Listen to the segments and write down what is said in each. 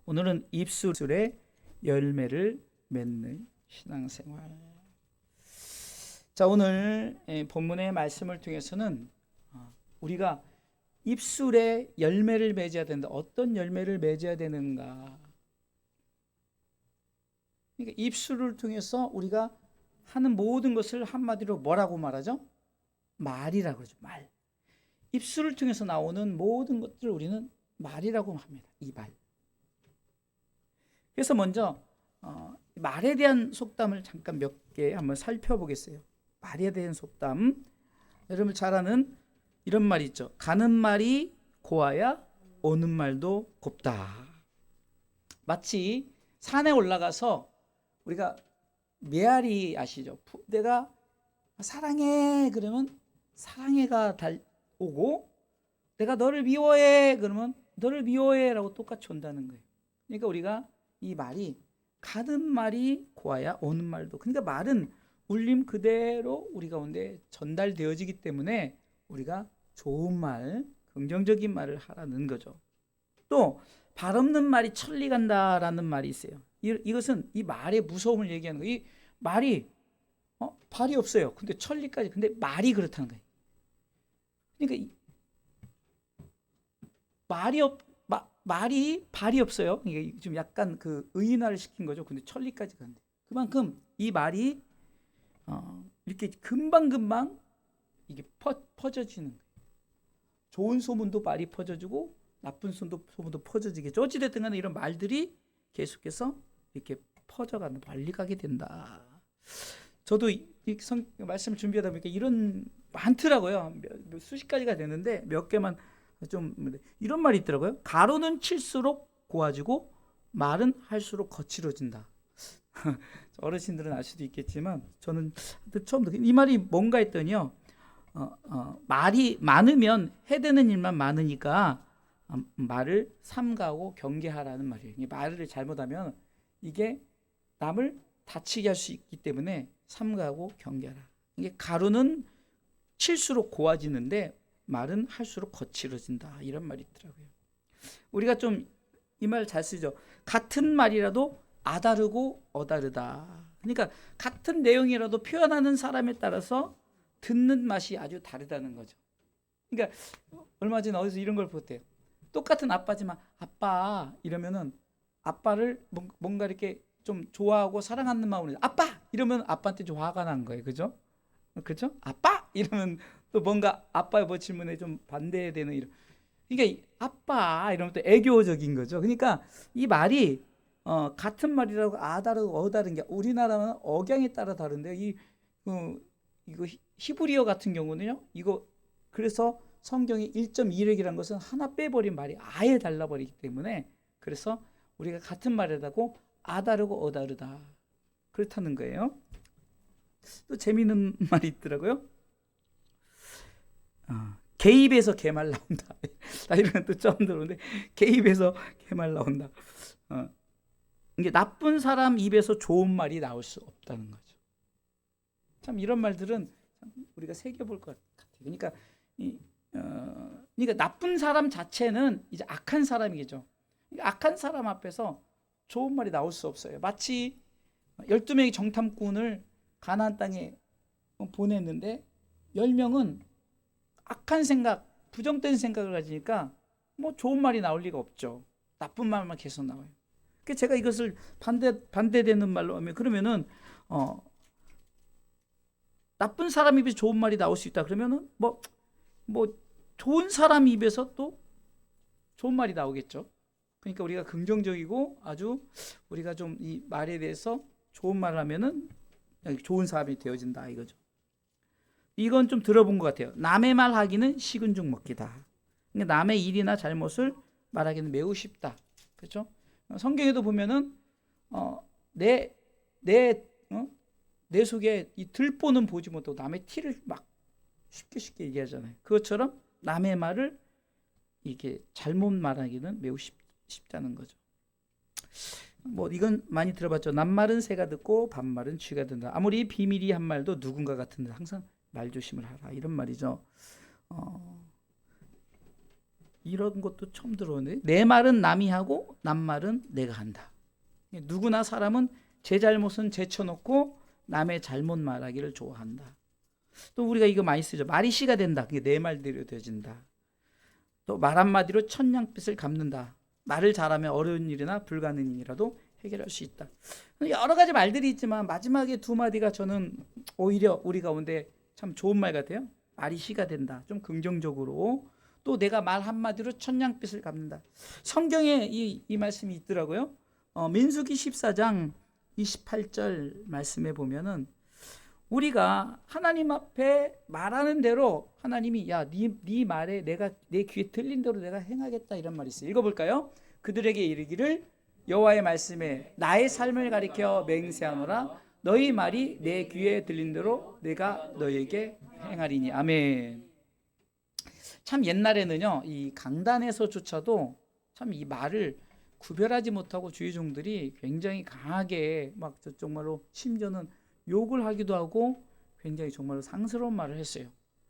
오늘은 입술의 열매를 맺는 신앙생활. 자, 오늘 본문의 말씀을 통해서는 우리가 입술의 열매를 맺어야 된다. 어떤 열매를 맺어야 되는가? 그러니까 입술을 통해서 우리가 하는 모든 것을 한마디로 뭐라고 말하죠? 말이라고 그러죠. 말. 입술을 통해서 나오는 모든 것들을 우리는 말이라고 합니다. 이 말. 그래서 먼저 말에 대한 속담을 잠깐 몇 개 한번 살펴보겠어요. 말에 대한 속담. 여러분 잘 아는 이런 말이 있죠. 가는 말이 고와야 오는 말도 곱다. 마치 산에 올라가서 우리가 메아리 아시죠? 내가 사랑해 그러면 사랑해가 오고, 내가 너를 미워해 그러면 너를 미워해라고 똑같이 온다는 거예요. 그러니까 우리가 이 말이 가는 말이 고와야 오는 말도, 그러니까 말은 울림 그대로 우리 가운데 전달되어지기 때문에 우리가 좋은 말, 긍정적인 말을 하라는 거죠. 또 발 없는 말이 천리 간다라는 말이 있어요. 이것은 이 말의 무서움을 얘기하는 거예요. 이 말이 발이 없어요. 근데 천리까지, 근데 말이 그렇다는 거예요. 그러니까 말이 발이 없어요. 이게 좀 약간 그 의인화를 시킨 거죠. 근데 천리까지 가는데 그만큼 이 말이 이렇게 금방금방 이게 퍼져지는 거예요. 좋은 소문도 말이 퍼져지고 나쁜 소문도 퍼져지겠죠. 어찌됐든 간에 이런 말들이 계속해서 이렇게 퍼져가는, 빨리 가게 된다. 저도 이 말씀을 준비하다 보니까 이런 많더라고요. 수십 가지가 되는데 몇 개만 좀, 이런 말이 있더라고요. 가루는 칠수록 고와지고 말은 할수록 거칠어진다. 어르신들은 알 수도 있겠지만 저는 처음 듣고 이 말이 뭔가 했더니요. 말이 많으면 해되는 일만 많으니까 말을 삼가하고 경계하라는 말이에요. 말을 잘못하면 이게 남을 다치게 할 수 있기 때문에 삼가하고 경계하라. 이게 가루는 칠수록 고와지는데 말은 할수록 거칠어진다. 이런 말이 있더라고요. 우리가 좀 이 말 잘 쓰죠. 같은 말이라도 아다르고 어다르다. 그러니까 같은 내용이라도 표현하는 사람에 따라서 듣는 맛이 아주 다르다는 거죠. 그러니까 얼마 전에 어디서 이런 걸 봤대요. 똑같은 아빠지만 아빠 이러면은 아빠를 뭔가 이렇게 좀 좋아하고 사랑하는 마음으로 아빠 이러면 아빠한테 좀 화가 난 거예요. 그죠? 그죠? 아빠 이러면 또 뭔가 아빠의 뭐 질문에 좀 반대되는 이런. 그러니까 아빠 이러면 또 애교적인 거죠. 그러니까 이 말이 같은 말이라고 아다르고 어다른 게 우리나라는 억양에 따라 다른데요. 이거 히브리어 같은 경우는요. 이거 그래서 성경이 1.2렉이라는 것은 하나 빼버린 말이 아예 달라버리기 때문에 그래서 우리가 같은 말이라고 아다르고 어다르다 그렇다는 거예요. 또 재미있는 말이 있더라고요. 개입에서 개말 나온다. 나 이런 건 또 처음 들었는데 개입에서 개말 나온다. 이게 나쁜 사람 입에서 좋은 말이 나올 수 없다는 거죠. 참 이런 말들은 우리가 새겨볼 것 같아요. 그러니까 그러니까 나쁜 사람 자체는 이제 악한 사람이겠죠. 악한 사람 앞에서 좋은 말이 나올 수 없어요. 마치 12명의 정탐꾼을 가나안 땅에 보냈는데 10명은 악한 생각, 부정된 생각을 가지니까 뭐 좋은 말이 나올 리가 없죠. 나쁜 말만 계속 나와요. 그래서 제가 이것을 반대되는 말로 하면 그러면은 나쁜 사람 입에서 좋은 말이 나올 수 있다. 그러면은 뭐 좋은 사람 입에서 또 좋은 말이 나오겠죠. 그러니까 우리가 긍정적이고 아주 우리가 좀 이 말에 대해서 좋은 말을 하면은 좋은 사람이 되어진다 이거죠. 이건 좀 들어본 것 같아요. 남의 말 하기는 식은 죽 먹기다. 그러니까 남의 일이나 잘못을 말하기는 매우 쉽다. 그렇죠? 성경에도 보면은 내 속에 이 들보는 보지 못하고 남의 티를 막 쉽게 얘기하잖아요. 그것처럼 남의 말을 이게 잘못 말하기는 매우 쉽다는 거죠. 뭐 이건 많이 들어봤죠. 낱말은 새가 듣고 반말은 쥐가 듣는다. 아무리 비밀이 한 말도 누군가 같은데 항상 말 조심을 하라. 이런 말이죠. 이런 것도 처음 들어오네. 내 말은 남이 하고 남 말은 내가 한다. 누구나 사람은 제 잘못은 제쳐놓고 남의 잘못 말하기를 좋아한다. 또 우리가 이거 많이 쓰죠. 말이 씨가 된다. 그게 내 말대로 되어진다. 또 말 한마디로 천냥빚을 갚는다. 말을 잘하면 어려운 일이나 불가능한 일이라도 해결할 수 있다. 여러 가지 말들이 있지만 마지막에 두 마디가 저는 오히려 우리 가운데 참 좋은 말 같아요. 말이 씨가 된다. 좀 긍정적으로. 또 내가 말 한마디로 천냥빚을 갚는다. 성경에 이 말씀이 있더라고요. 민수기 14장 28절 말씀에 보면은 우리가 하나님 앞에 말하는 대로 하나님이 야, 네 말에 내가 내 귀에 들린 대로 내가 행하겠다 이런 말이 있어요. 읽어볼까요? 그들에게 이르기를 여호와의 말씀에 나의 삶을 가리켜 맹세하노라 너희 말이 내 귀에 들린 대로 내가 너에게 행하리니. 아멘. 참 옛날에는요 이 강단에서조차도 참 이 말을 구별하지 못하고 주의 종들이 굉장히 강하게 막 정말로 심지어는 욕을 하기도 하고 굉장히 정말로 상스러운 말을 했어요.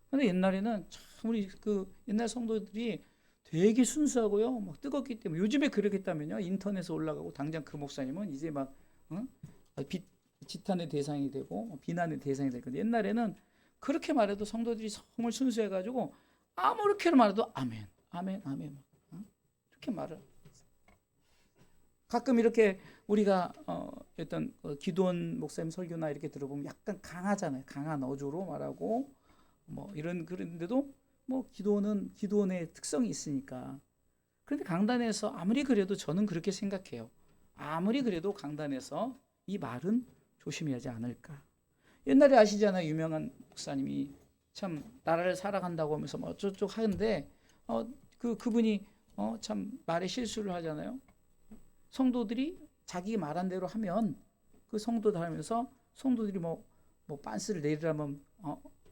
근데 옛날에는 참 우리 그 옛날 성도들이 되게 순수하고요 막 뜨겁기 때문에 요즘에 그러겠다면요 인터넷에 올라가고 당장 그 목사님은 이제 막 지탄의 대상이 되고 비난의 대상이 될 건데 옛날에는 그렇게 말해도 성도들이 정말 순수해가지고 아무렇게 말해도 아멘, 아멘, 아멘 이렇게 말을. 가끔 이렇게 우리가 어떤 기도원 목사님 설교나 이렇게 들어보면 약간 강하잖아요. 강한 어조로 말하고 뭐 그런데도 뭐 기도원의 특성이 있으니까. 그런데 강단에서 아무리 그래도 저는 그렇게 생각해요. 아무리 그래도 강단에서 이 말은 조심해야 하지 않을까. 옛날에 아시잖아요. 유명한 목사님이 참 나라를 살아간다고 하면서 뭐 어쩌고 하는데 그분이 참 말에 실수를 하잖아요. 성도들이 자기 말한 대로 하면 그 성도들 하면서 성도들이 뭐 빤스를 내리라면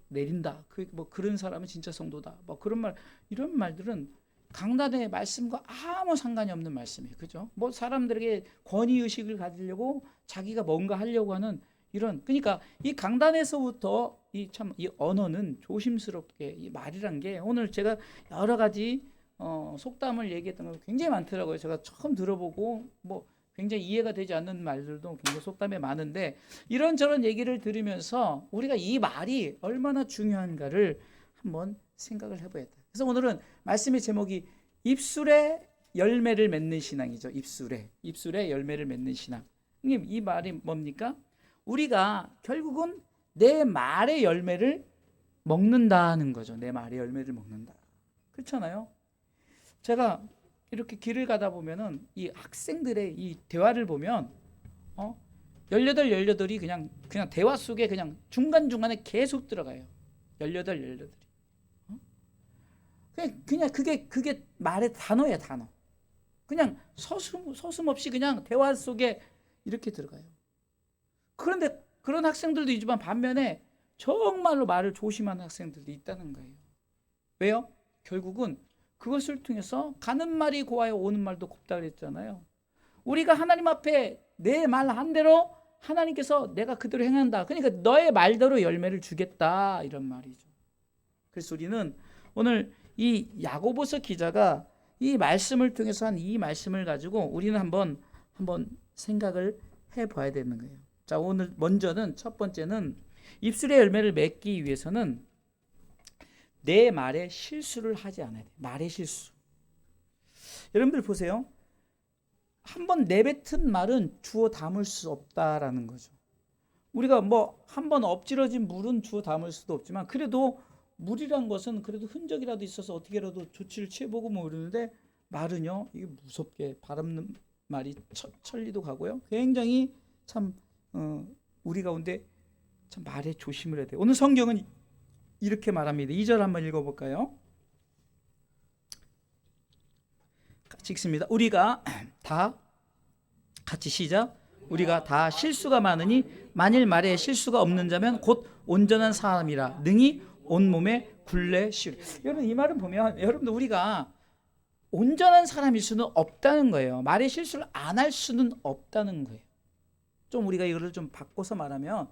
내린다. 뭐 그런 사람은 진짜 성도다. 뭐 그런 말 이런 말들은 강단의 말씀과 아무 상관이 없는 말씀이에요. 그죠? 뭐 사람들에게 권위 의식을 가지려고 자기가 뭔가 하려고 하는 이런 그러니까 이 강단에서부터 이 언어는 조심스럽게 이 말이란 게 오늘 제가 여러 가지 속담을 얘기했던 거 굉장히 많더라고요. 제가 처음 들어보고 뭐 굉장히 이해가 되지 않는 말들도 굉장히 속담에 많은데 이런저런 얘기를 들으면서 우리가 이 말이 얼마나 중요한가를 한번 생각을 해봐야 돼. 그래서 오늘은 말씀의 제목이 입술에 열매를 맺는 신앙이죠. 입술에 열매를 맺는 신앙. 형님 이 말이 뭡니까? 우리가 결국은 내 말의 열매를 먹는다는 거죠. 내 말의 열매를 먹는다. 그렇잖아요. 제가 이렇게 길을 가다 보면은 이 학생들의 이 대화를 보면 18이 그냥 대화 속에 그냥 중간중간에 계속 들어가요. 18이. 그냥 그게 말의 단어예요, 단어. 그냥 서슴없이 그냥 대화 속에 이렇게 들어가요. 그런데 그런 학생들도 있지만 반면에 정말로 말을 조심하는 학생들도 있다는 거예요. 왜요? 결국은 그것을 통해서 가는 말이 고와요 오는 말도 곱다 그랬잖아요. 우리가 하나님 앞에 내 말 한 대로 하나님께서 내가 그대로 행한다. 그러니까 너의 말대로 열매를 주겠다 이런 말이죠. 그래서 우리는 오늘 이 야고보서 기자가 이 말씀을 통해서 한 이 말씀을 가지고 우리는 한번 생각을 해봐야 되는 거예요. 자, 오늘 먼저는 첫 번째는 입술의 열매를 맺기 위해서는 내 말에 실수를 하지 않아야 돼요. 말의 실수. 여러분들 보세요. 한번 내뱉은 말은 주워 담을 수 없다라는 거죠. 우리가 뭐 한번 엎질러진 물은 주워 담을 수도 없지만 그래도 물이란 것은 그래도 흔적이라도 있어서 어떻게라도 조치를 취해보고 뭐 이러는데 말은요. 이게 무섭게 바람는 말이 천리도 가고요. 굉장히 참 우리 가운데 참 말에 조심을 해야 돼요. 오늘 성경은 이렇게 말합니다. 2절 한번 읽어볼까요? 같이 읽습니다. 우리가 다 같이 시작. 우리가 다 실수가 많으니 만일 말에 실수가 없는 자면 곧 온전한 사람이라 능히 온몸에 굴레 씌우리. 여러분 이 말을 보면 여러분들 우리가 온전한 사람일 수는 없다는 거예요. 말에 실수를 안 할 수는 없다는 거예요. 좀 우리가 이거를 좀 바꿔서 말하면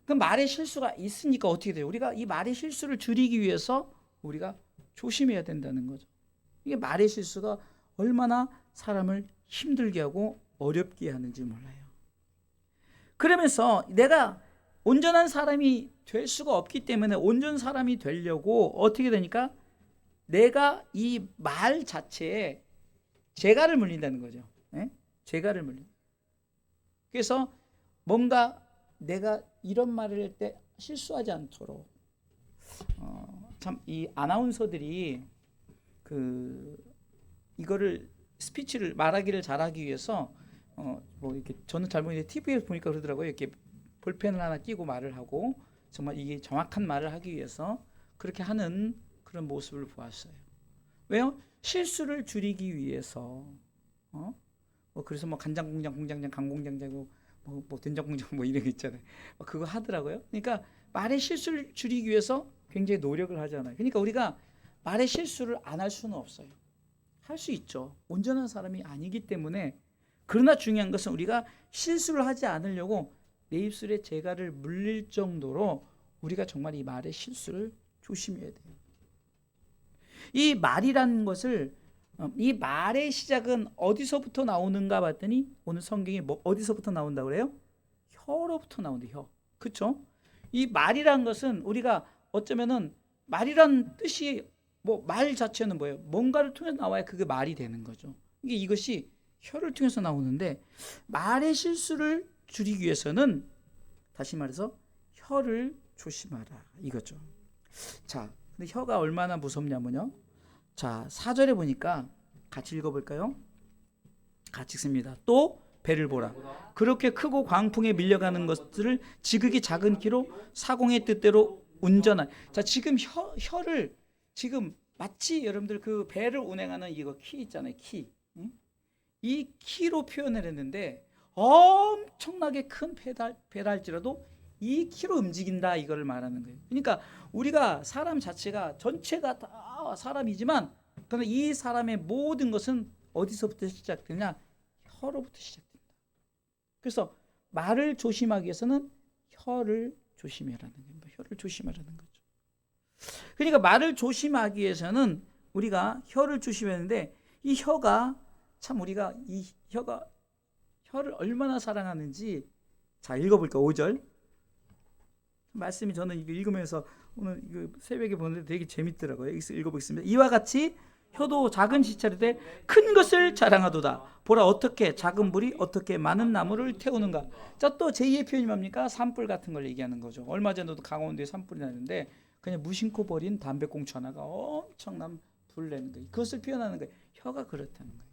그 말에 실수가 있으니까 어떻게 돼요? 우리가 이 말의 실수를 줄이기 위해서 우리가 조심해야 된다는 거죠. 이게 말의 실수가 얼마나 사람을 힘들게 하고 어렵게 하는지 몰라요. 그러면서 내가 온전한 사람이 될 수가 없기 때문에 온전한 사람이 되려고 어떻게 되니까 내가 이 말 자체에 재갈을 물린다는 거죠. 예? 재갈을 물린다. 그래서 뭔가 내가 이런 말을 할 때 실수하지 않도록 참 이 아나운서들이 이거를 스피치를 말하기를 잘하기 위해서 뭐 이렇게 저는 잘 모르겠는데 TV에 보니까 그러더라고요. 이렇게 볼펜을 하나 끼고 말을 하고 정말 이게 정확한 말을 하기 위해서 그렇게 하는 그런 모습을 보았어요. 왜요? 실수를 줄이기 위해서. 뭐 그래서 뭐 간장 공장 공장장 강 공장장이고 뭐 된장 공장 뭐 이런 거 있잖아요. 그거 하더라고요. 그러니까 말의 실수를 줄이기 위해서 굉장히 노력을 하잖아요. 그러니까 우리가 말의 실수를 안 할 수는 없어요. 할 수 있죠. 온전한 사람이 아니기 때문에. 그러나 중요한 것은 우리가 실수를 하지 않으려고 내 입술에 재갈을 물릴 정도로 우리가 정말 이 말의 실수를 조심해야 돼요. 이 말이라는 것을 이 말의 시작은 어디서부터 나오는가 봤더니 오늘 성경이 어디서부터 나온다고 그래요? 혀로부터 나온대. 혀. 그렇죠? 이 말이라는 것은 우리가 어쩌면은 말이란 뜻이 뭐 말 자체는 뭐예요? 뭔가를 통해서 나와야 그게 말이 되는 거죠. 이것이 혀를 통해서 나오는데 말의 실수를 줄이기 위해서는 다시 말해서 혀를 조심하라 이거죠. 자, 근데 혀가 얼마나 무섭냐면요. 자, 4절에 보니까 같이 읽어볼까요? 같이 읽습니다. 또 배를 보라. 그렇게 크고 광풍에 밀려가는 것들을 지극히 작은 키로 사공의 뜻대로 운전한. 자, 지금 혀를 지금 마치 여러분들 그 배를 운행하는 이거 키 있잖아요. 키. 응? 이 키로 표현을 했는데 엄청나게 큰 배랄지라도 이 키로 움직인다 이걸 말하는 거예요. 그러니까 우리가 사람 자체가 전체가 다 사람이지만 그러나 이 사람의 모든 것은 어디서부터 시작되냐? 혀로부터 시작된다. 그래서 말을 조심하기 위해서는 혀를 조심하라는 거예요. 혀를 조심하라는 거죠. 그러니까 말을 조심하기 위해서는 우리가 혀를 조심하는데 이 혀가 참 우리가 이 혀를 얼마나 사랑하는지 자 읽어볼까 5절 말씀이 저는 이거 읽으면서 오늘 이거 새벽에 보는데 되게 재밌더라고요. 읽어보겠습니다. 이와 같이 혀도 작은 시찰에 큰 것을 자랑하도다. 보라 어떻게 작은 불이 어떻게 많은 나무를 태우는가. 자, 또 제2의 표현이 뭡니까? 산불 같은 걸 얘기하는 거죠. 얼마 전에도 강원도에 산불이 나는데 그냥 무심코 버린 담배꽁초 하나가 엄청난 불을 내는 거예요. 그것을 표현하는 거예요. 혀가 그렇다는 거예요.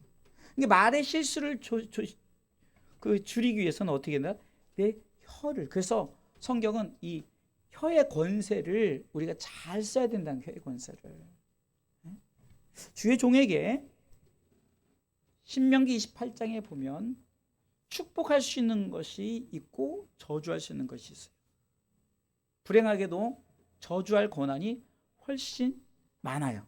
그러니까 말의 실수를 줄이기 위해서는 어떻게 된다? 내 혀를. 그래서 성경은 이 혀의 권세를 우리가 잘 써야 된다는 혀의 권세를. 주의 종에게 신명기 28장에 보면 축복할 수 있는 것이 있고 저주할 수 있는 것이 있어요. 불행하게도 저주할 권한이 훨씬 많아요.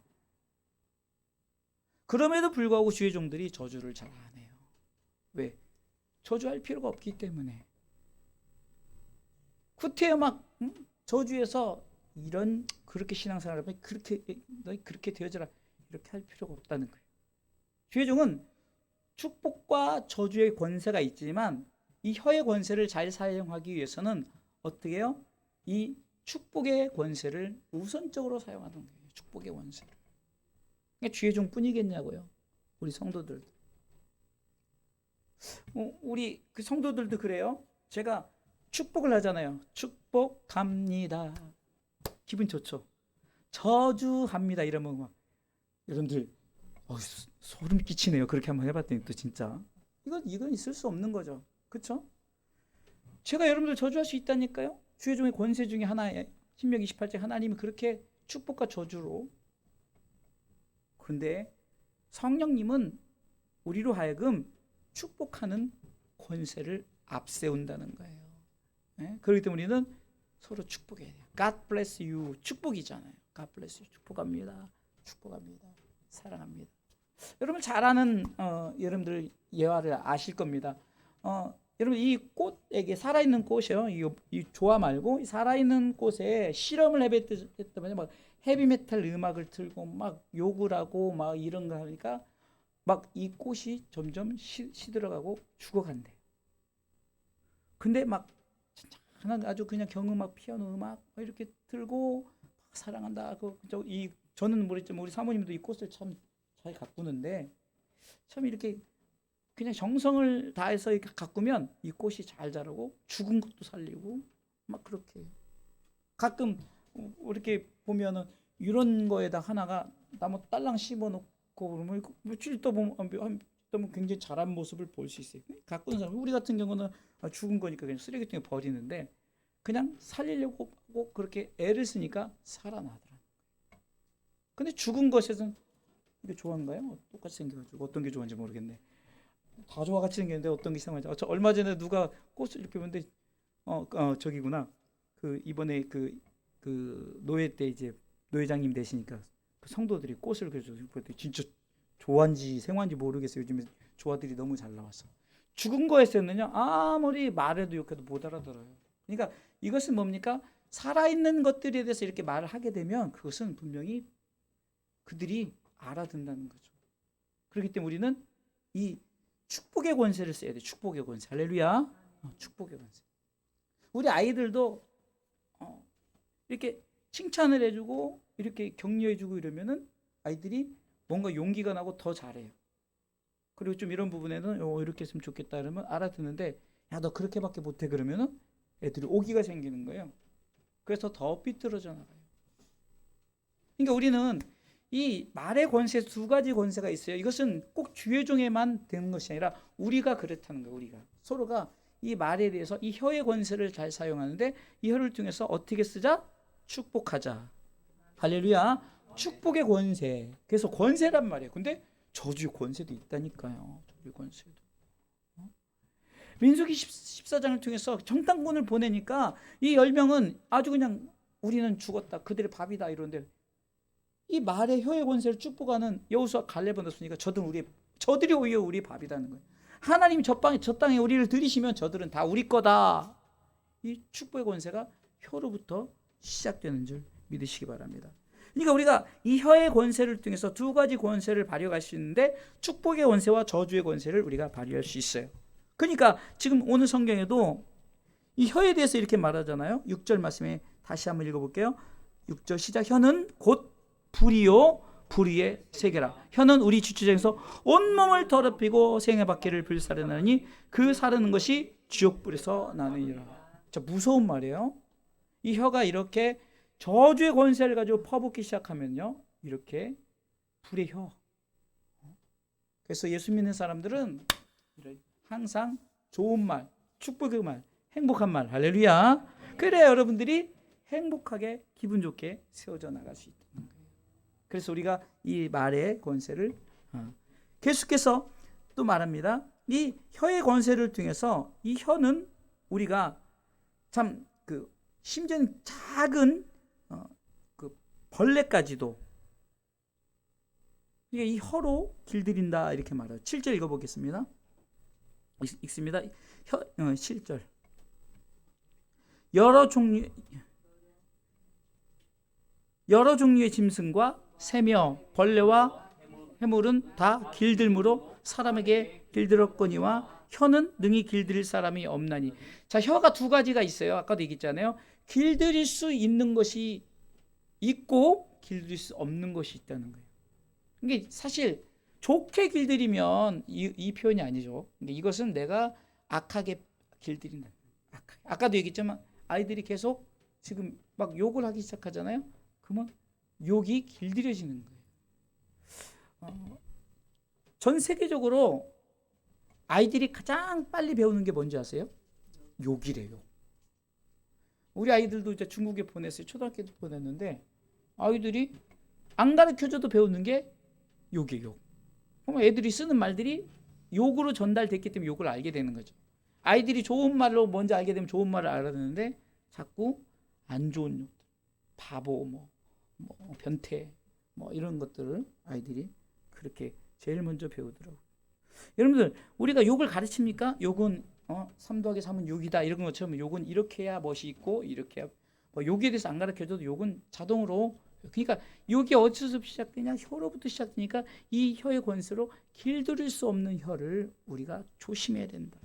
그럼에도 불구하고 주의 종들이 저주를 잘 안 해요. 왜? 저주할 필요가 없기 때문에. 구태여 막 저주해서 이런 그렇게 신앙생활하면 너희 그렇게 되어져라 이렇게 할 필요가 없다는 거예요. 주의 종은 축복과 저주의 권세가 있지만 이 혀의 권세를 잘 사용하기 위해서는 어떻게 해요? 이 축복의 권세를 우선적으로 사용하는 거예요. 축복의 권세를. 그러니까 주의 종뿐이겠냐고요. 우리 성도들도. 우리 그 성도들도 그래요. 제가 축복을 하잖아요. 축복합니다. 기분 좋죠. 저주합니다. 이러면 막 여러분들 소름 끼치네요. 그렇게 한번 해봤더니 또 진짜 이건 있을 수 없는 거죠. 그렇죠? 제가 여러분들 저주할 수 있다니까요. 주의 종의 권세 중에 하나에 신명기 28장 하나님이 그렇게 축복과 저주로. 그런데 성령님은 우리로 하여금 축복하는 권세를 앞세운다는 거예요. 네? 그렇기 때문에 우리는 서로 축복해야 돼요. God bless you. 축복이잖아요. God bless you. 축복합니다. 축복합니다. 사랑합니다. 여러분 잘 아는 여러분들 예화를 아실 겁니다. 여러분 이 꽃에게 살아있는 꽃이요. 이 조화 말고 살아있는 꽃에 실험을 해봤더니 막 헤비메탈 음악을 틀고 막 욕을 하고 막 이런 거 하니까 막 이 꽃이 점점 시들어가고 죽어간대. 근데 막 하나 아주 그냥 경음악, 피아노 음악 이렇게 틀고 사랑한다. 저는 모르겠지만 우리 사모님도 이 꽃을 참 잘 가꾸는데 참 이렇게 그냥 정성을 다해서 이렇게 가꾸면 이 꽃이 잘 자라고 죽은 것도 살리고 막 그렇게 가끔 이렇게 보면은 이런 거에다 하나가 나무 딸랑 씹어놓고 그러면 며칠 있다 보면 굉장히 자란 모습을 볼 수 있어요. 가꾸는 사람 우리 같은 경우는 죽은 거니까 그냥 쓰레기통에 버리는데 그냥 살리려고 꼭 그렇게 애를 쓰니까 살아나더라. 근데 죽은 것에서는 이게 좋아한가요? 똑같이 생겨가지고 어떤 게 좋은지 모르겠네. 다 좋아같이 생겼는데 어떤 게 이상한지. 저 얼마 전에 누가 꽃을 이렇게 보는데 저기구나. 그 이번에 그 노예 때 이제 노회장님 되시니까 그 성도들이 꽃을 그래서 진짜 좋아한지 생화인지 모르겠어요. 요즘에 조화들이 너무 잘 나왔어. 죽은 거에서는요 아무리 말해도 욕해도 못 알아들어요. 그러니까 이것은 뭡니까? 살아있는 것들에 대해서 이렇게 말을 하게 되면 그것은 분명히 그들이 알아듣는다는 거죠. 그렇기 때문에 우리는 이 축복의 권세를 써야 돼. 축복의 권세. 할렐루야. 축복의 권세. 우리 아이들도 이렇게 칭찬을 해주고 이렇게 격려해주고 이러면은 아이들이 뭔가 용기가 나고 더 잘해요. 그리고 좀 이런 부분에는 이렇게 했으면 좋겠다 그러면 알아듣는데 야 너 그렇게밖에 못해 그러면은 애들이 오기가 생기는 거예요. 그래서 더 삐뚤어져 나가요. 그러니까 우리는 이 말의 권세 두 가지 권세가 있어요. 이것은 꼭 주의종에만 되는 것이 아니라 우리가 그렇다는 거예요. 우리가 서로가 이 말에 대해서 이 혀의 권세를 잘 사용하는데 이 혀를 통해서 어떻게 쓰자? 축복하자. 할렐루야. 축복의 권세. 그래서 권세란 말이에요. 근데 저주의 권세도 있다니까요. 저주의 권세도. 민수기 14장을 통해서 정탐꾼을 보내니까 이 10명은 아주 그냥 우리는 죽었다. 그들의 밥이다 이러는데 이 말의 혀의 권세를 축복하는 여호수아 갈렙을 넣었으니까 저들이 오히려 우리 밥이라는 거예요. 하나님 저 땅에 우리를 들이시면 저들은 다 우리 거다. 이 축복의 권세가 혀로부터 시작되는 줄 믿으시기 바랍니다. 그러니까 우리가 이 혀의 권세를 통해서 두 가지 권세를 발휘할 수 있는데 축복의 권세와 저주의 권세를 우리가 발휘할 수 있어요. 그러니까 지금 오늘 성경에도 이 혀에 대해서 이렇게 말하잖아요. 6절 말씀에 다시 한번 읽어볼게요. 6절 시작. 혀는 곧 불이요 불의의 세계라. 혀는 우리 주추장에서 온몸을 더럽히고 생애받기를 불사르나니 그 사르는 것이 지옥불에서 나느니라. 진짜 무서운 말이에요. 이 혀가 이렇게 저주의 권세를 가지고 퍼붓기 시작하면요 이렇게 불의 혀. 그래서 예수 믿는 사람들은 항상 좋은 말, 축복의 말, 행복한 말, 할렐루야. 그래야 여러분들이 행복하게 기분 좋게 세워져 나갈 수 있다는 거예요. 그래서 우리가 이 말의 권세를 계속해서 또 말합니다. 이 혀의 권세를 통해서 이 혀는 우리가 참 심지어는 작은 그 벌레까지도 이 혀로 길들인다 이렇게 말해요. 7절 읽어보겠습니다. 읽습니다. 7절. 여러 종류의 짐승과 새며 벌레와 해물은 다 길들므로 사람에게 길들었거니와 혀는 능히 길들일 사람이 없나니. 자, 혀가 두 가지가 있어요. 아까도 얘기했잖아요. 길들일 수 있는 것이 있고 길들일 수 없는 것이 있다는 거예요. 이게 사실 좋게 길들이면 이 표현이 아니죠. 근데 이것은 내가 악하게 길들인다. 아까도 얘기했지만 아이들이 계속 지금 막 욕을 하기 시작하잖아요. 그러면 욕이 길들여지는 거예요. 전 세계적으로 아이들이 가장 빨리 배우는 게 뭔지 아세요? 욕이래요. 우리 아이들도 이제 중국에 보냈어요. 초등학교 때 보냈는데 아이들이 안 가르쳐줘도 배우는 게 욕이에요. 그럼 애들이 쓰는 말들이 욕으로 전달됐기 때문에 욕을 알게 되는 거죠. 아이들이 좋은 말로 먼저 알게 되면 좋은 말을 알아듣는데 자꾸 안 좋은 욕들, 바보, 뭐 변태, 이런 것들을 아이들이 그렇게 제일 먼저 배우더라고요. 여러분들 우리가 욕을 가르칩니까? 욕은 3 더하기 3은 6이다 이런 것처럼 욕은 이렇게 해야 멋이 있고 이렇게 해야 욕에 대해서 안 가르쳐줘도 욕은 자동으로 그러니까 이게 어디서 시작되냐? 혀로부터 시작되니까 이 혀의 권세로 길들일 수 없는 혀를 우리가 조심해야 된다.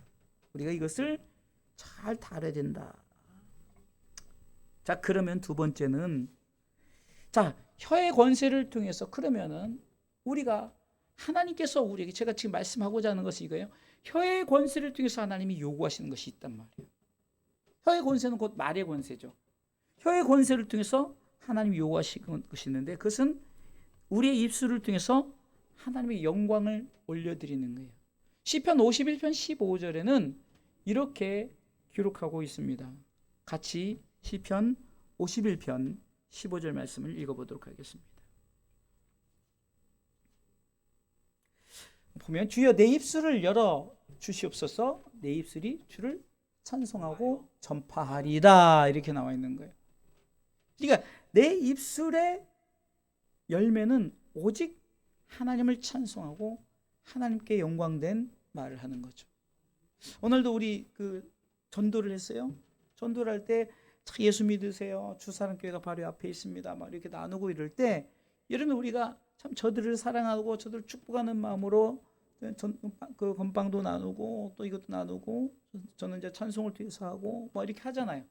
우리가 이것을 잘 다뤄야 된다. 자, 그러면 두 번째는, 자, 혀의 권세를 통해서, 그러면은 우리가 하나님께서 우리에게, 제가 지금 말씀하고자 하는 것이 이거예요. 혀의 권세를 통해서 하나님이 요구하시는 것이 있단 말이에요. 혀의 권세는 곧 말의 권세죠. 혀의 권세를 통해서 하나님이 요구하시는 것이 있는데, 그것은 우리의 입술을 통해서 하나님의 영광을 올려드리는 거예요. 시편 51편 15절에는 이렇게 기록하고 있습니다. 같이 시편 51편 15절 말씀을 읽어보도록 하겠습니다. 보면 주여 내 입술을 열어 주시옵소서. 내 입술이 주를 찬송하고 전파하리다, 이렇게 나와 있는 거예요. 그러니까 내 입술의 열매는 오직 하나님을 찬송하고 하나님께 영광된 말을 하는 거죠. 오늘도 우리 전도를 했어요. 전도를 할 때 예수 믿으세요, 주사랑교회가 바로 앞에 있습니다, 막 이렇게 나누고 이럴 때, 여러분 우리가 참 저들을 사랑하고 저들을 축복하는 마음으로 그 건빵도 나누고 또 이것도 나누고, 저는 이제 찬송을 뒤에서 하고 뭐 이렇게 하잖아요.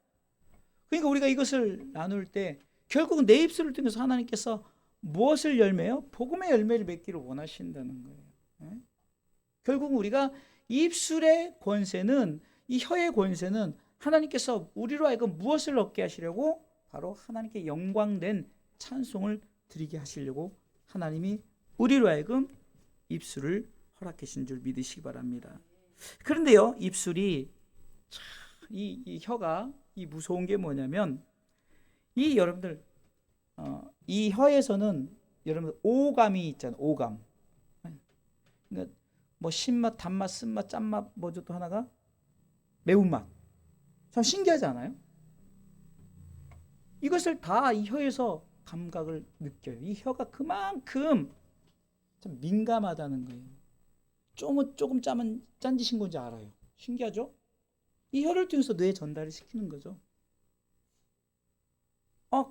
그러니까 우리가 이것을 나눌 때 결국은 내 입술을 통해서 하나님께서 무엇을 열매요? 복음의 열매를 맺기를 원하신다는 거예요. 네? 결국은 우리가 입술의 권세는, 이 혀의 권세는 하나님께서 우리로 하여금 무엇을 얻게 하시려고? 바로 하나님께 영광된 찬송을 드리게 하시려고 하나님이 우리로 하여금 입술을 허락해 주신 줄 믿으시기 바랍니다. 그런데요, 입술이 이 혀가 이 무서운 게 뭐냐면, 이 여러분들 이 혀에서는 여러분들 오감이 있잖아요. 오감. 그러니까 뭐 신맛, 단맛, 쓴맛, 짠맛, 뭐죠 또 하나가 매운맛. 참 신기하지 않아요? 이것을 다 이 혀에서 감각을 느껴요. 이 혀가 그만큼 참 민감하다는 거예요. 조금 짜면 짠짓인 건지 알아요. 신기하죠? 이 혀를 통해서 뇌에 전달을 시키는 거죠.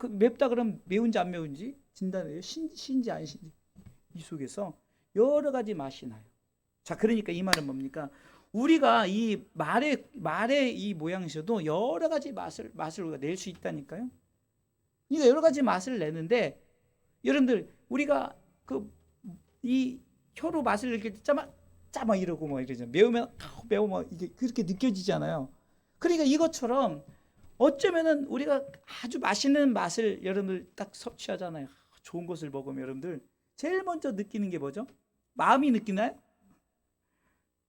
맵다 그러면 매운지 안 매운지 진단해요. 신지 안 신지. 이 속에서 여러 가지 맛이 나요. 자, 그러니까 이 말은 뭡니까? 우리가 이 말의 이 모양에서도 여러 가지 맛을 우리가 낼 수 있다니까요. 그러니까 여러 가지 맛을 내는데, 여러분들 우리가 이 혀로 맛을 느낄 때 짜마 이러고 뭐 이러잖아요. 매우면 매워 뭐 이게 그렇게 느껴지잖아요. 그러니까 이것처럼 어쩌면은 우리가 아주 맛있는 맛을 여러분들 딱 섭취하잖아요. 좋은 것을 먹으면 여러분들 제일 먼저 느끼는 게 뭐죠? 마음이 느끼나요?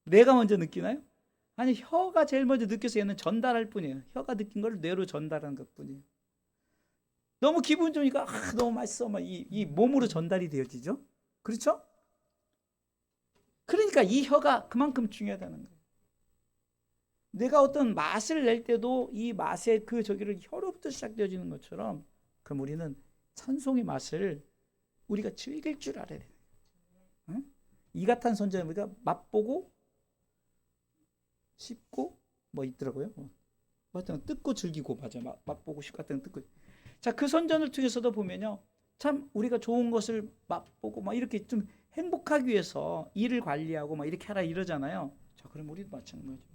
뇌가 먼저 느끼나요? 아니, 혀가 제일 먼저 느껴서 얘는 전달할 뿐이에요. 혀가 느낀 걸 뇌로 전달하는 것 뿐이에요. 너무 기분 좋으니까 너무 맛있어 막 이 몸으로 전달이 되어지죠. 그렇죠? 그러니까 이 혀가 그만큼 중요하다는 거예요. 내가 어떤 맛을 낼 때도 이 맛의 저기를 혀로부터 시작되어지는 것처럼, 그럼 우리는 찬송의 맛을 우리가 즐길 줄 알아야 돼요. 응? 이가탄 선전에 우리가 맛보고 씹고 뭐 있더라고요. 하여튼 뜯고 즐기고, 맞아. 맛보고 씹고 같은 뜯고. 자, 그 선전을 통해서도 보면요, 참 우리가 좋은 것을 맛보고 막 이렇게 좀 행복하기 위해서 일을 관리하고 막 이렇게 하라 이러잖아요. 자, 그럼 우리도 마찬가지죠.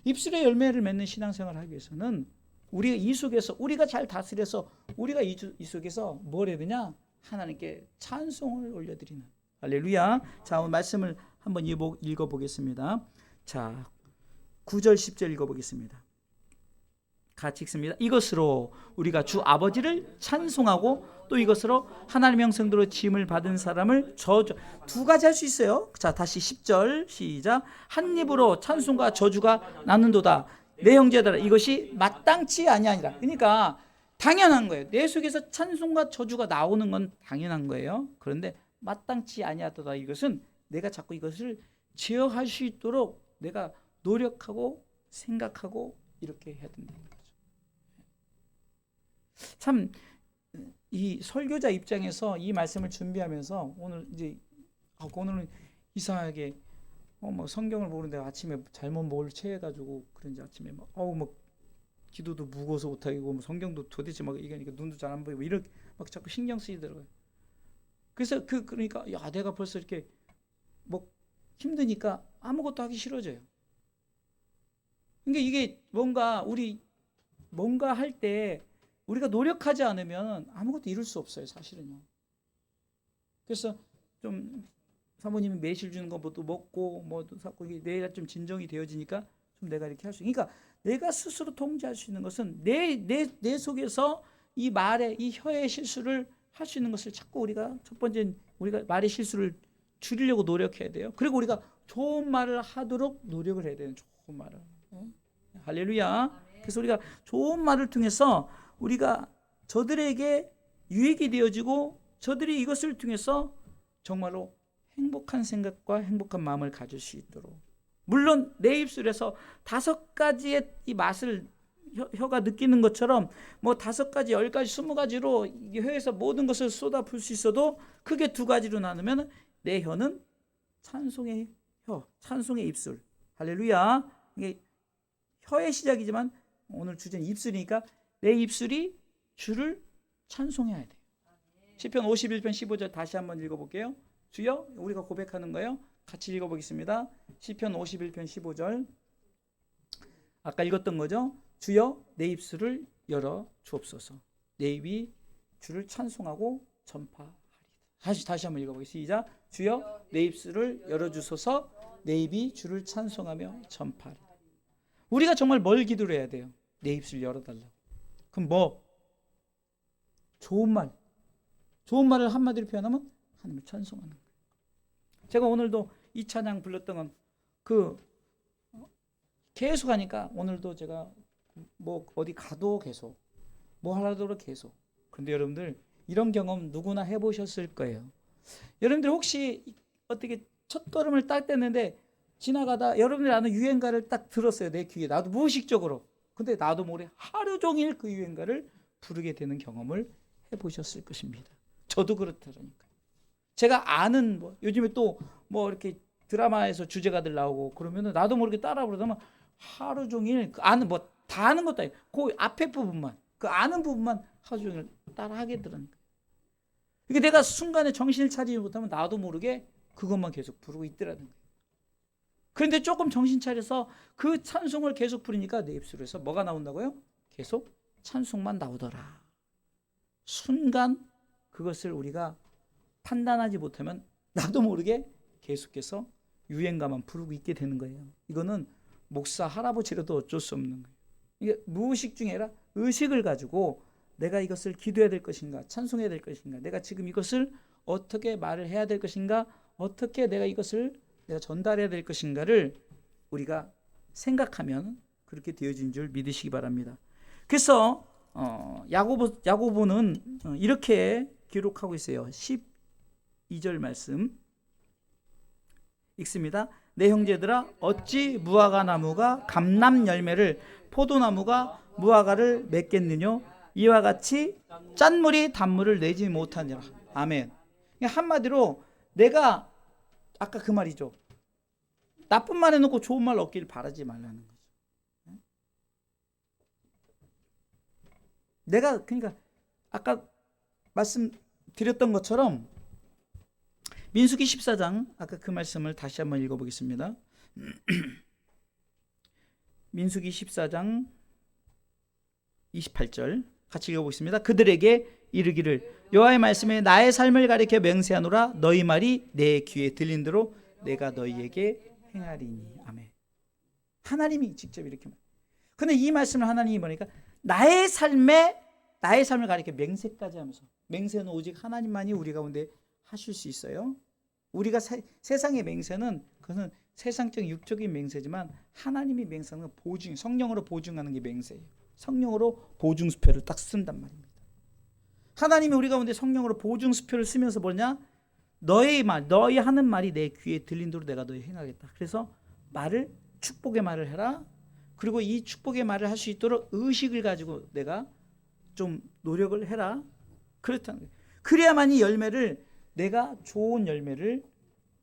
입술의 열매를 맺는 신앙생활을 하기 위해서는 우리가 이 속에서, 우리가 잘 다스려서 우리가 이 속에서 뭘 해야 되냐? 하나님께 찬송을 올려드리는. 할렐루야. 자, 오늘 말씀을 한번 읽어보겠습니다. 자, 9절 10절 읽어보겠습니다. 같이 읽습니다. 이것으로 우리가 주 아버지를 찬송하고 또 이것으로 하나님의 형상대로 지음을 받은 사람을 저주. 두 가지 할 수 있어요. 자, 다시 10절 시작. 한 입으로 찬송과 저주가 나는도다. 내 형제들아, 이것이 마땅치 아니하니라. 그러니까 당연한 거예요. 내 속에서 찬송과 저주가 나오는 건 당연한 거예요. 그런데 마땅치 아니하도다, 이것은 내가 자꾸 이것을 제어할 수 있도록 내가 노력하고 생각하고 이렇게 해야 된다는 거죠. 참 이 설교자 입장에서 이 말씀을 준비하면서 오늘은 이상하게 뭐 성경을 보는데 아침에 잘못 뭘 체해가지고 그런지 아침에 기도도 무거워서 못하고 뭐 성경도 도대체 막 이게 눈도 잘 안 보이고 이렇게 막 자꾸 신경 쓰이더라고요. 그래서 그러니까 야 내가 벌써 이렇게 뭐 힘드니까 아무것도 하기 싫어져요. 그러니까 이게 뭔가 할 때 우리가 노력하지 않으면 아무것도 이룰 수 없어요, 사실은요. 그래서 좀 사모님이 매실 주는 것도 먹고 뭐도 사고 내가 좀 진정이 되어지니까 좀 내가 이렇게 할 수. 그러니까 내가 스스로 통제할 수 있는 것은 내 속에서 이 말의 이 혀의 실수를 할 수 있는 것을 자꾸 우리가 첫 번째 우리가 말의 실수를 줄이려고 노력해야 돼요. 그리고 우리가 좋은 말을 하도록 노력을 해야 돼요. 좋은 말을. 할렐루야. 그래서 우리가 좋은 말을 통해서 우리가 저들에게 유익이 되어지고 저들이 이것을 통해서 정말로 행복한 생각과 행복한 마음을 가질 수 있도록. 물론 내 입술에서 5가지의 이 맛을 혀가 느끼는 것처럼 뭐 5가지, 10가지, 20가지로 혀에서 모든 것을 쏟아부을 수 있어도 크게 2가지로 나누면 내 혀는 찬송의 혀, 찬송의 입술. 할렐루야. 이게 혀의 시작이지만 오늘 주제는 입술이니까 내 입술이 주를 찬송해야 돼요. 시편 51편 15절 다시 한번 읽어볼게요. 주여, 우리가 고백하는 거예요. 같이 읽어보겠습니다. 시편 51편 15절. 아까 읽었던 거죠. 주여 내 입술을 열어 주옵소서. 내 입이 주를 찬송하고 전파하리다. 다시 한번 읽어보겠습니다. 시작. 주여 내 입술을 열어 주소서. 내 입이 주를 찬송하며 전파하리다. 우리가 정말 뭘 기도를 해야 돼요? 내 입술 열어달라고. 그럼 뭐? 좋은 말을 한마디로 표현하면 하나님을 찬송하는 거예요. 제가 오늘도 이 찬양 불렀던 건 계속 하니까 오늘도 제가 뭐 어디 가도 계속 뭐 하라도 계속. 근데 여러분들 이런 경험 누구나 해보셨을 거예요. 여러분들 혹시 어떻게 첫걸음을 딱 뗐는데 지나가다 여러분들 아는 유행가를 딱 들었어요. 내 귀에. 나도 무의식적으로. 근데 나도 모르게 하루 종일 그 유행가를 부르게 되는 경험을 해보셨을 것입니다. 저도 그렇더라니까요. 제가 아는 요즘에 또 뭐 이렇게 드라마에서 주제가들 나오고 그러면은 나도 모르게 따라 부르다면 하루 종일 아는 다 아는 것도 아니고 그 앞에 부분만 그 아는 부분만 하루 종일 따라 하게 되더라니까요. 이게 내가 순간에 정신을 차리지 못하면 나도 모르게 그것만 계속 부르고 있더라는 거예요. 그런데 조금 정신 차려서 그 찬송을 계속 부르니까 내 입술에서 뭐가 나온다고요? 계속 찬송만 나오더라. 순간 그것을 우리가 판단하지 못하면 나도 모르게 계속해서 유행가만 부르고 있게 되는 거예요. 이거는 목사 할아버지라도 어쩔 수 없는 거예요. 이게 무의식 중에 아니라 의식을 가지고 내가 이것을 기도해야 될 것인가, 찬송해야 될 것인가, 내가 지금 이것을 어떻게 말을 해야 될 것인가, 어떻게 내가 이것을 내가 전달해야 될 것인가를 우리가 생각하면 그렇게 되어진 줄 믿으시기 바랍니다. 그래서 야고보는 이렇게 기록하고 있어요. 12절 말씀 읽습니다. 내 형제들아 어찌 무화과 나무가 감람 열매를 포도나무가 무화과를 맺겠느냐 이와 같이 짠물이 단물을 내지 못하니라. 아멘. 한마디로 내가 아까 그 말이죠. 나쁜 말 해놓고 좋은 말 얻기를 바라지 말라는 거죠. 내가 그러니까 아까 말씀드렸던 것처럼 민수기 14장 아까 그 말씀을 다시 한번 읽어보겠습니다. 민수기 14장 28절 같이 읽어보겠습니다. 그들에게 이르기를 여호와의 말씀에 나의 삶을 가리켜 맹세하노라. 너희 말이 내 귀에 들린 대로 내가 너희에게 행하리니. 아멘. 하나님이 직접 이렇게 말. 근데 이 말씀을 하나님이 보니까 나의 삶을 가리켜 맹세까지 하면서 맹세는 오직 하나님만이 우리 가운데 하실 수 있어요. 우리가 세상의 맹세는 그것은 세상적인 육적인 맹세지만 하나님이 맹세하는 건 보증, 성령으로 보증하는 게 맹세예요. 성령으로 보증수표를 딱 쓴단 말입니다. 하나님이 우리 가운데 성령으로 보증수표를 쓰면서 뭐냐? 너희 하는 말이 내 귀에 들린 대로 내가 너희 행하겠다. 그래서 축복의 말을 해라. 그리고 이 축복의 말을 할 수 있도록 의식을 가지고 내가 좀 노력을 해라. 그렇다는 거예요. 그래야만이 내가 좋은 열매를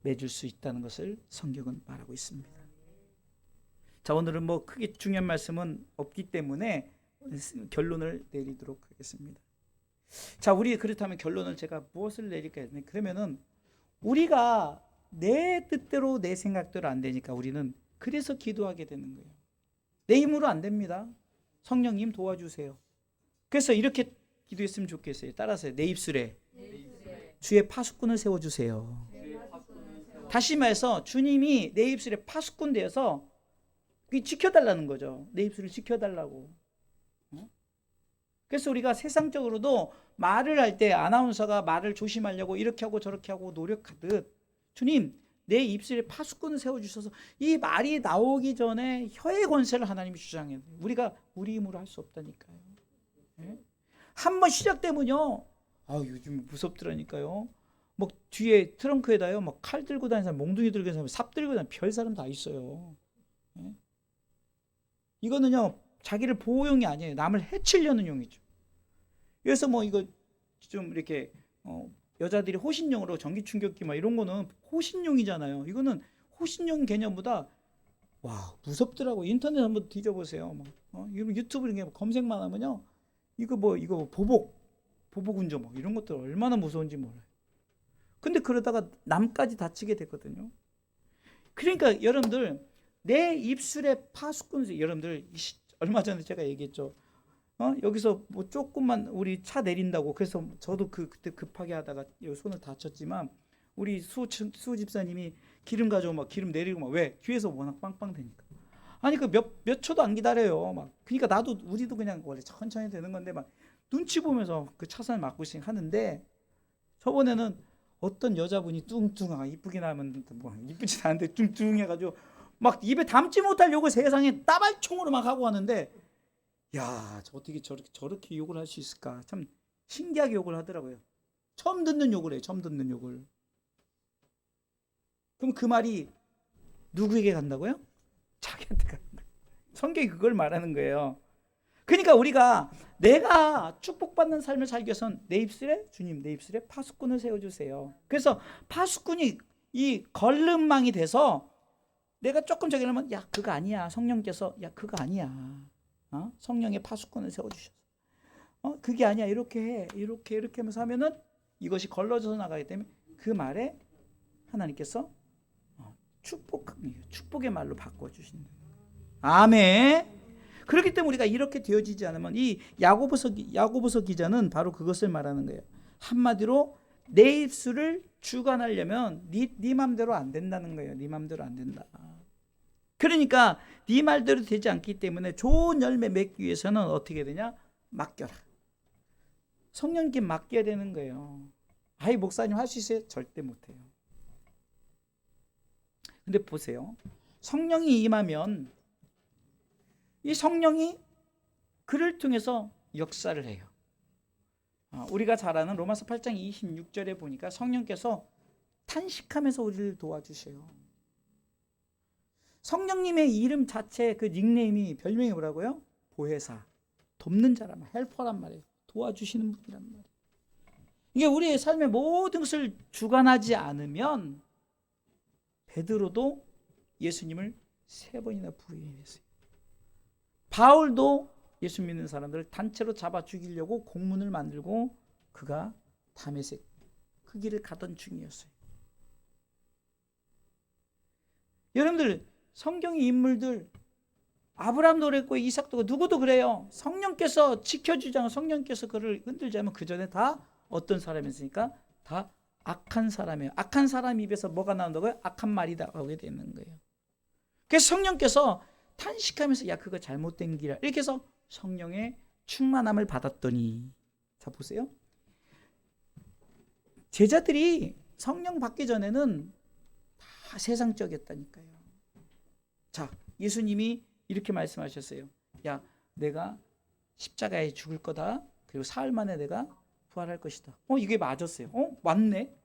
맺을 수 있다는 것을 성경은 말하고 있습니다. 자, 오늘은 크게 중요한 말씀은 없기 때문에 결론을 내리도록 하겠습니다. 자, 우리 그렇다면 결론을 제가 무엇을 내릴까요? 그러면은 우리가 내 뜻대로 내 생각대로 안 되니까 우리는 그래서 기도하게 되는 거예요. 내 힘으로 안 됩니다. 성령님 도와주세요. 그래서 이렇게 기도했으면 좋겠어요. 따라서 내 입술에 주의 파수꾼을 세워주세요. 다시 말해서 주님이 내 입술에 파수꾼 되어서 지켜달라는 거죠. 내 입술을 지켜달라고. 그래서 우리가 세상적으로도 말을 할 때 아나운서가 말을 조심하려고 이렇게 하고 저렇게 하고 노력하듯 주님 내 입술에 파수꾼을 세워주셔서 이 말이 나오기 전에 혀의 권세를 하나님이 주장해요. 우리가 우리 힘으로 할 수 없다니까요. 한번 시작되면요, 요즘 무섭더라니까요. 뭐 뒤에 트렁크에다요, 막 칼 들고 다니는 사람, 몽둥이 들고 다니는 사람, 삽 들고 다니는 별 사람 다 있어요. 이거는요, 자기를 보호용이 아니에요. 남을 해치려는 용이죠. 그래서 뭐 이거 좀 이렇게 여자들이 호신용으로 전기 충격기 막 이런 거는 호신용이잖아요. 이거는 호신용 개념보다 무섭더라고. 인터넷 한번 뒤져보세요. 유튜브 이런 게 검색만 하면요, 이거 보복 운전 뭐 이런 것들 얼마나 무서운지 몰라요. 근데 그러다가 남까지 다치게 됐거든요. 그러니까 여러분들 내 입술에 파수꾼, 여러분들 얼마 전에 제가 얘기했죠. 여기서 뭐 조금만 우리 차 내린다고, 그래서 저도 그때 급하게 하다가 손을 다쳤지만 우리 수 집사님이 기름 가져오고 막 기름 내리고 막, 왜? 뒤에서 워낙 빵빵 되니까. 아니 그 몇 초도 안 기다려요. 막 그러니까 우리도 그냥 원래 천천히 되는 건데 막 눈치 보면서 그 차선을 막고 하는데, 저번에는 어떤 여자분이 뚱뚱하고 이쁘긴 하면 뭐 이쁘진 않은데 뚱뚱해가지고 막 입에 담지 못할 욕을 세상에 따발총으로 막 하고 하는데, 어떻게 저렇게 욕을 할 수 있을까? 참 신기하게 욕을 하더라고요. 처음 듣는 욕을 해요. 처음 듣는 욕을. 그럼 그 말이 누구에게 간다고요? 자기한테 가는 거예요. 성경이 그걸 말하는 거예요. 그러니까 우리가 내가 축복받는 삶을 살기 위해서는 내 입술에, 주님 내 입술에 파수꾼을 세워주세요. 그래서 파수꾼이 이 걸름망이 돼서 내가 조금 저기 하면 그거 아니야. 성령께서 그거 아니야. 성령의 파수꾼을 세워주셔서 그게 아니야. 이렇게 해. 이렇게 하면서 하면은 이것이 걸러져서 나가기 때문에 그 말에 하나님께서 축복의 말로 바꿔주신다. 아멘. 그렇기 때문에 우리가 이렇게 되어지지 않으면 이 야고보서 기자는 바로 그것을 말하는 거예요. 한마디로 내 입술을 주관하려면 네 맘대로 안 된다는 거예요. 네 맘대로 안 된다. 그러니까 네 말대로 되지 않기 때문에 좋은 열매 맺기 위해서는 어떻게 되냐? 맡겨라. 성령님께 맡겨야 되는 거예요. 목사님 할 수 있어요? 절대 못해요. 근데 보세요. 성령이 임하면 이 성령이 그를 통해서 역사를 해요. 우리가 잘 아는 로마서 8장 26절에 보니까 성령께서 탄식하면서 우리를 도와주셔요. 성령님의 이름 자체 그 닉네임이, 별명이 뭐라고요? 보혜사, 돕는 자란 말, 헬퍼란 말이에요. 도와주시는 분이란 말이에요. 이게 우리의 삶의 모든 것을 주관하지 않으면 베드로도 예수님을 3번이나 부인했어요. 바울도 예수 믿는 사람들을 단체로 잡아 죽이려고 공문을 만들고 그가 다메섹 그 길을 가던 중이었어요. 여러분들 성경의 인물들 아브라함도 그랬고 이삭도 누구도 그래요. 성령께서 지켜주지 않고 성령께서 그를 흔들지 않으면 그 전에 다 어떤 사람이었으니까 다 악한 사람이에요. 악한 사람 입에서 뭐가 나온다고요? 악한 말이 나오게 되는 거예요. 그래서 성령께서 탄식하면서 그거 잘못된 길이야. 이렇게 해서 성령의 충만함을 받았더니, 자 보세요. 제자들이 성령 받기 전에는 다 세상적이었다니까요. 자, 예수님이 이렇게 말씀하셨어요. 내가 십자가에 죽을 거다. 그리고 사흘 만에 내가 부활할 것이다. 이게 맞았어요. 맞네.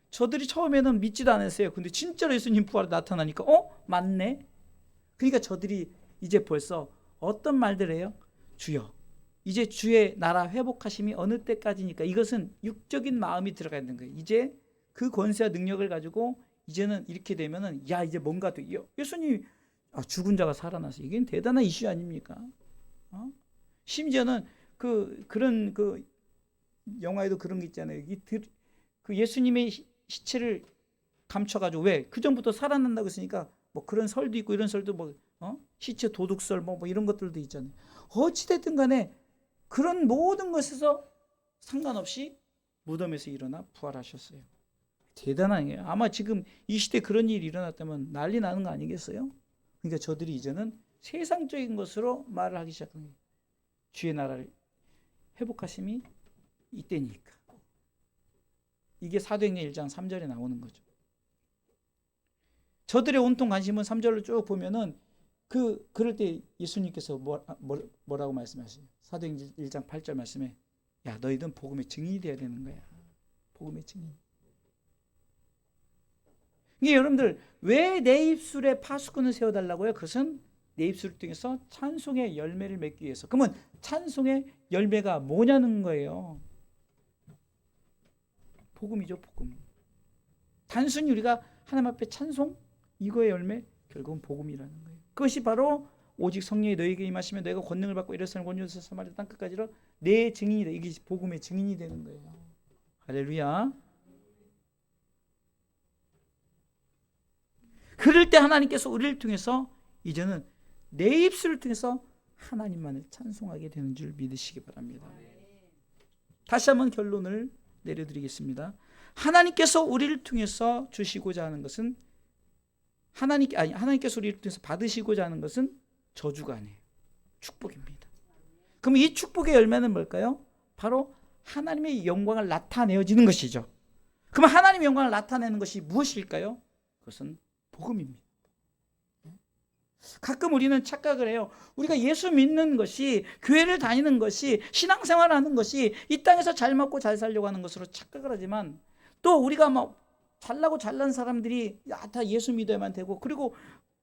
저들이 처음에는 믿지도 않았어요. 근데 진짜로 예수님 부활 나타나니까 맞네. 그러니까 저들이 이제 벌써 어떤 말들 해요? 주여, 이제 주의 나라 회복하심이 어느 때까지니까. 이것은 육적인 마음이 들어가 있는 거예요. 이제 그 권세와 능력을 가지고 이제는 이렇게 되면은 이제 뭔가 돼. 예수님이 죽은 자가 살아나서 이게 대단한 이슈 아닙니까? 심지어는 그런 영화에도 그런 게 있잖아요. 그 예수님의 시체를 감춰가지고 왜? 그 전부터 살아난다고 했으니까 뭐 그런 설도 있고 이런 설도 뭐 시체 도둑설 뭐 이런 것들도 있잖아요. 어찌됐든 간에 그런 모든 것에서 상관없이 무덤에서 일어나 부활하셨어요. 대단한 거예요. 아마 지금 이 시대에 그런 일이 일어났다면 난리 나는 거 아니겠어요? 그러니까 저들이 이제는 세상적인 것으로 말을 하기 시작한 거예요. 주의 나라를 회복하심이 이때니까. 이게 사도행전 1장 3절에 나오는 거죠. 저들의 온통 관심은 3절을 쭉 보면은 그럴 때 예수님께서 뭐라고 말씀하시죠? 사도행전 1장 8절 말씀에 야 너희들은 복음의 증인이 되어야 되는 거야. 복음의 증인. 이게 여러분들 왜 내 입술에 파수꾼을 세워달라고요? 그것은 내 입술을 통해서 찬송의 열매를 맺기 위해서. 그러면 찬송의 열매가 뭐냐는 거예요. 복음이죠, 복음. 단순히 우리가 하나님 앞에 찬송 이거의 열매 결국은 복음이라는 거예요. 그것이 바로 오직 성령이 너에게 임하시며 너희가 권능을 받고 이르사는 권유에서 사마리아 땅 끝까지로 내 증인이다. 이게 복음의 증인이 되는 거예요. 할렐루야. 그럴 때 하나님께서 우리를 통해서 이제는 내 입술을 통해서 하나님만을 찬송하게 되는 줄 믿으시기 바랍니다. 다시 한번 결론을 내려드리겠습니다. 하나님께서 우리를 통해서 주시고자 하는 것은 하나님께서 우리를 통해서 받으시고자 하는 것은 저주가 아니에요. 축복입니다. 그럼 이 축복의 열매는 뭘까요? 바로 하나님의 영광을 나타내어지는 것이죠. 그럼 하나님의 영광을 나타내는 것이 무엇일까요? 그것은 복음입니다. 가끔 우리는 착각을 해요. 우리가 예수 믿는 것이, 교회를 다니는 것이, 신앙생활을 하는 것이 이 땅에서 잘 먹고 잘 살려고 하는 것으로 착각을 하지만 또 우리가 막 잘나고 잘난 사람들이 다 예수 믿어야만 되고, 그리고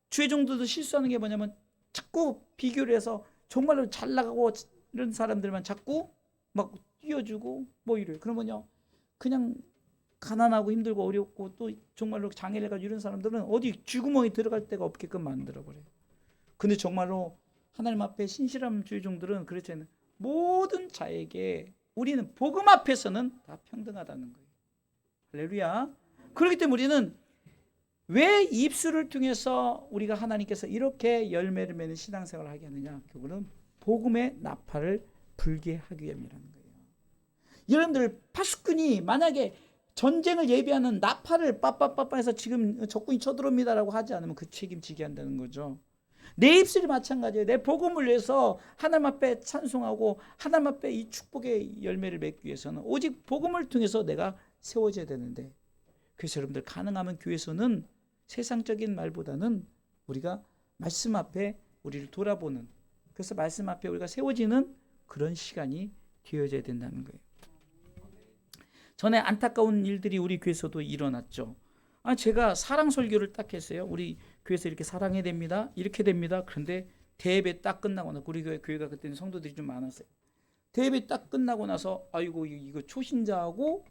주의 종들도 실수하는 게 뭐냐면 자꾸 비교를 해서 정말로 잘 나가고 이런 사람들만 자꾸 막 띄워주고 뭐 이래요. 그러면요 그냥 가난하고 힘들고 어렵고 또 정말로 장애를 가지고 이런 사람들은 어디 쥐구멍에 들어갈 데가 없게끔 만들어버려요. 근데 정말로 하나님 앞에 신실한 주의 종들은 그렇지 않아요. 모든 자에게 우리는 복음 앞에서는 다 평등하다는 거예요. 할렐루야. 그렇기 때문에 우리는 왜 입술을 통해서 우리가 하나님께서 이렇게 열매를 맺는 신앙생활을 하게 하느냐? 그거는 복음의 나팔을 불게 하기 위함이라는 거예요. 여러분들 파수꾼이 만약에 전쟁을 예비하는 나팔을 빠빠빠빠해서 지금 적군이 쳐들어옵니다라고 하지 않으면 그 책임지게 한다는 거죠. 내 입술이 마찬가지예요. 내 복음을 위해서 하나님 앞에 찬송하고 하나님 앞에 이 축복의 열매를 맺기 위해서는 오직 복음을 통해서 내가 세워져야 되는데, 그래서 여러분들 가능하면 교회에서는 세상적인 말보다는 우리가 말씀 앞에 우리를 돌아보는, 그래서 말씀 앞에 우리가 세워지는 그런 시간이 되어져야 된다는 거예요. 전에 안타까운 일들이 우리 교회에서도 일어났죠. 제가 사랑 설교를 딱 했어요. 우리 교회에서 이렇게 사랑해야 됩니다. 이렇게 됩니다. 그런데 대예배 딱 끝나고 나서 우리 교회가 그때는 성도들이 좀 많았어요. 대예배 딱 끝나고 나서 아이고 이거 초신자하고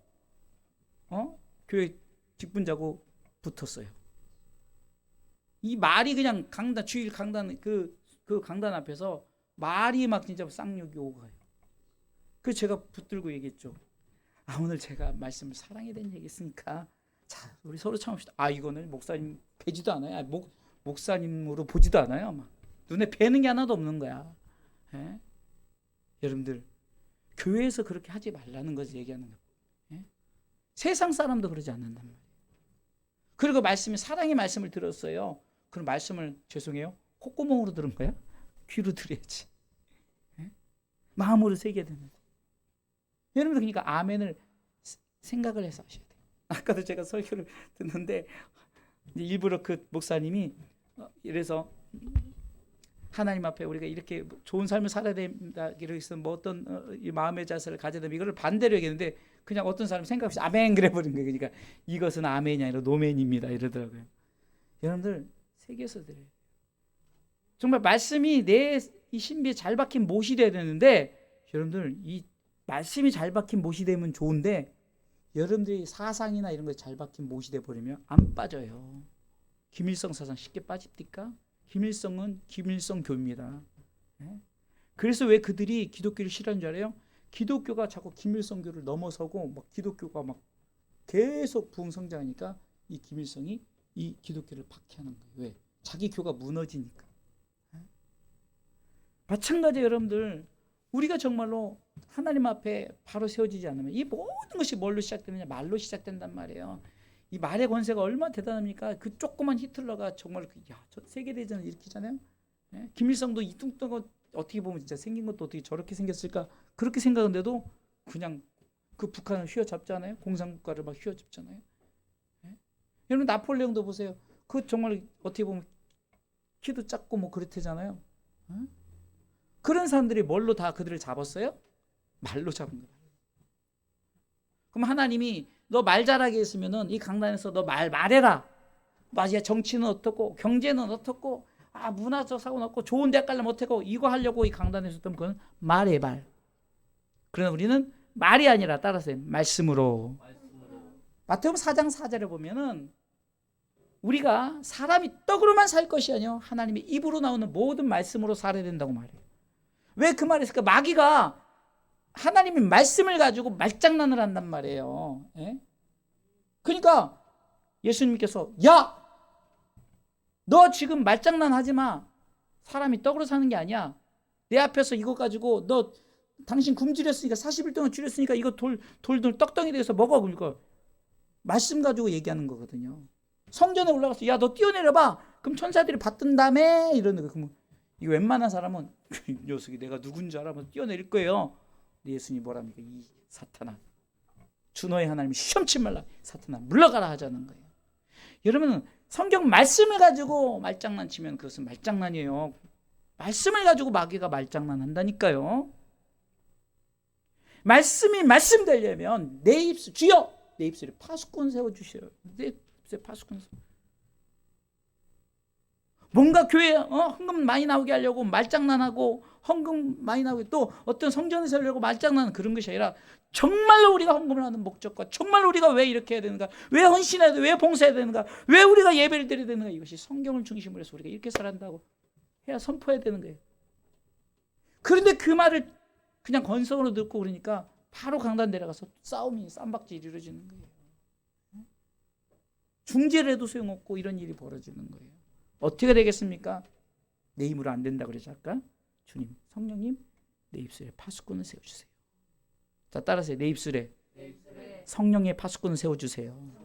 교회 직분자고 붙었어요. 이 말이 그냥 강단 주일 강단 그 강단 앞에서 말이 막 진짜 쌍욕이 오고 가요. 그래서 제가 붙들고 얘기했죠. 오늘 제가 말씀을 사랑에 대한 얘기 했으니까 자 우리 서로 참읍시다. 이거는 목사님 뵈지도 않아요. 목사님으로 보지도 않아요. 막 눈에 뵈는 게 하나도 없는 거야. 예? 여러분들 교회에서 그렇게 하지 말라는 것을 얘기하는 거예요. 예? 세상 사람도 그러지 않는단 말이에요. 그리고 말씀이 사랑의 말씀을 들었어요. 그럼 말씀을 죄송해요. 콧구멍으로 들은 거야? 귀로 들어야지. 예? 마음으로 새겨야 되는데. 여러분들 그러니까 아멘을 생각을 해서 하셔야 돼요. 아까도 제가 설교를 듣는데 일부러 그 목사님이 이래서 하나님 앞에 우리가 이렇게 좋은 삶을 살아야 된다 이래서 뭐 어떤 이 마음의 자세를 가져야 된다 이거를 반대로 얘기했는데 그냥 어떤 사람 생각 없이 아멘 그래버린 거예요. 그러니까 이것은 아멘이 아니라 노멘입니다 이러더라고요. 여러분들 새겨서 드려요. 정말 말씀이 내 이 신비에 잘 박힌 못이 돼야 되는데 여러분들 이 말씀이 잘 박힌 못이 되면 좋은데 여러분들이 사상이나 이런 거에 잘 박힌 못이 돼버리면 안 빠져요. 김일성 사상 쉽게 빠집니까? 김일성은 김일성 교입니다. 네? 그래서 왜 그들이 기독교를 싫어하는 줄 알아요? 기독교가 자꾸 김일성교를 넘어서고 막 기독교가 막 계속 부흥성장하니까 이 김일성이 이 기독교를 박해하는 거예요. 왜? 자기 교가 무너지니까. 마찬가지예요, 여러분들. 우리가 정말로 하나님 앞에 바로 세워지지 않으면 이 모든 것이 뭘로 시작되느냐? 말로 시작된단 말이에요. 이 말의 권세가 얼마나 대단합니까? 그 조그만 히틀러가 정말 저 세계대전을 일으키잖아요. 예? 김일성도 이 뚱뚱한 어떻게 보면 진짜 생긴 것도 어떻게 저렇게 생겼을까? 그렇게 생각하는데도 그냥 그 북한을 휘어잡잖아요. 공산국가를 막 휘어잡잖아요. 예? 여러분 나폴레옹도 보세요. 그 정말 어떻게 보면 키도 작고 뭐 그렇대잖아요. 예? 그런 사람들이 뭘로 다 그들을 잡았어요? 말로 잡은 거예요. 그럼 하나님이 너 말 잘하게 했으면은 이 강단에서 너 말해라. 맞아, 정치는 어떻고 경제는 어떻고 문화적 사고는 없고 좋은 대학 가려면 어떻고 이거 하려고 이 강단에서 했던 그건 말해 말. 그러나 우리는 말이 아니라 따라서 말씀으로. 마태복음 4장 4절에 보면은 우리가 사람이 떡으로만 살 것이 아니요 하나님의 입으로 나오는 모든 말씀으로 살아야 된다고 말해요. 왜 그 말을 했을까? 마귀가 하나님의 말씀을 가지고 말장난을 한단 말이에요. 예? 그러니까 예수님께서 야! 너 지금 말장난 하지 마. 사람이 떡으로 사는 게 아니야. 내 앞에서 이거 가지고 너 당신 굶주렸으니까 40일 동안 줄였으니까 이거 돌 떡덩이 돼서 먹어. 그러니까 말씀 가지고 얘기하는 거거든요. 성전에 올라가서 야 너 뛰어내려봐. 그럼 천사들이 받든다며 이러는 거. 그럼 이거 웬만한 사람은 이 녀석이 내가 누군지 알아면 뛰어내릴 거예요. 예수님이 뭐랍니까? 이 사탄아, 주 너의 하나님이 시험치 말라. 사탄아 물러가라 하자는 거예요. 여러분 성경 말씀을 가지고 말장난치면 그것은 말장난이에요. 말씀을 가지고 마귀가 말장난한다니까요. 말씀이 말씀 되려면 내 입술 주여 내 입술에 파수꾼 세워주셔요. 내 입술에 파수꾼 세워. 뭔가 교회에 헌금 많이 나오게 하려고 말장난하고 헌금 많이 나오게 또 어떤 성전을 세우려고 말장난하는 그런 것이 아니라 정말로 우리가 헌금을 하는 목적과 정말 우리가 왜 이렇게 해야 되는가, 왜 헌신해야 돼, 왜 봉사해야 되는가, 왜 우리가 예배를 드려야 되는가, 이것이 성경을 중심으로 해서 우리가 이렇게 살아야 한다고 해야 선포해야 되는 거예요. 그런데 그 말을 그냥 건성으로 듣고 그러니까 바로 강단 내려가서 싸움이 쌈박질이 이루어지는 거예요. 중재를 해도 소용없고 이런 일이 벌어지는 거예요. 어떻게 되겠습니까? 내 힘으로 안 된다 그러죠 아까. 주님, 성령님 내 입술에 파수꾼을 세워주세요. 자 따라서 내 입술에 성령의 파수꾼을 세워주세요.